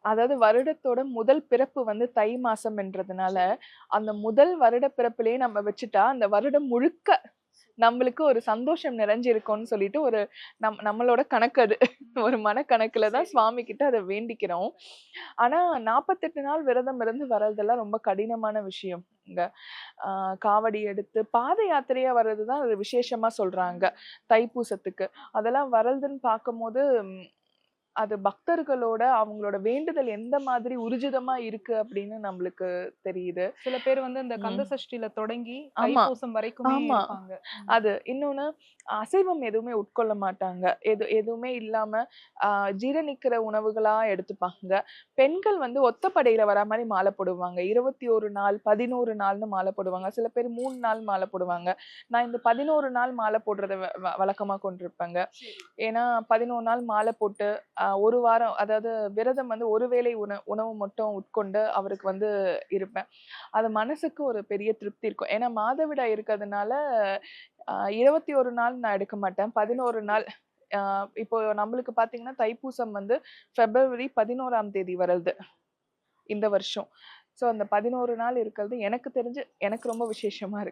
அதாவது வருடத்தோட முதல் பிறப்பு வந்து தை மாசம் என்றதுனால, அந்த முதல் வருட பிறப்பிலேயே நம்ம வச்சுட்டா, அந்த வருடம் முழுக்க நம்மளுக்கு ஒரு சந்தோஷம் நிறைஞ்சிருக்கும்னு சொல்லிட்டு ஒரு நம்மளோட கணக்கு அது. ஒரு மனக்கணக்குல தான் சுவாமி கிட்ட அத வேண்டிக்கிறோம். ஆனா 48 நாள் விரதம் இருந்து வர்றதெல்லாம் ரொம்ப கடினமான விஷயம். இங்க காவடி எடுத்து பாத யாத்திரையா வர்றதுதான் அது விசேஷமா சொல்றாங்க. தைப்பூசத்துக்கு. அதெல்லாம் வர்றதுன்னு பார்க்கும்போது அது பக்தர்களோட அவங்களோட வேண்டுதல் எந்த மாதிரி ஊர்ஜிதமா இருக்கு அப்படின்னு நம்மளுக்கு தெரியுது. சில பேர் வந்து இந்த கந்த சஷ்டியில தொடங்கி ஆமா தைப்பூசம் வரைக்குமே ஆமா இருப்பாங்க. அது இன்னொன்னு அசைவம் எதுவுமே உட்கொள்ள மாட்டாங்க. எதுவுமே இல்லாம ஜீரணிக்கிற உணவுகளா எடுத்துப்பாங்க. பெண்கள் வந்து ஒத்தப்படையில வரா மாதிரி மாலை போடுவாங்க. 21 நாள் 11 நாள்னு மாலை போடுவாங்க. சில பேர் 3 நாள் மாலை போடுவாங்க. நான் இந்த 11 நாள் மாலை போடுறத வழக்கமா கொண்டிருப்பேங்க. ஏன்னா 11 நாள் மாலை போட்டு ஒரு வாரம் அதாவது விரதம் வந்து ஒரு வேளை உணவு மட்டும் உட்கொண்டு அவருக்கு வந்து இருப்பேன். அது மனசுக்கு ஒரு பெரிய திருப்தி இருக்கும். ஏன்னா மாதவிடாய் இருக்கிறதுனால 21 நாள் நான் எடுக்க மாட்டேன். 11 நாள். இப்போ நம்மளுக்கு பாத்தீங்கன்னா தைப்பூசம் வந்து பிப்ரவரி 11ஆம் தேதி வருது இந்த வருஷம். சோ அந்த 11 நாள் இருக்கிறது எனக்கு தெரிஞ்சு எனக்கு ரொம்ப விசேஷமா இருக்கு.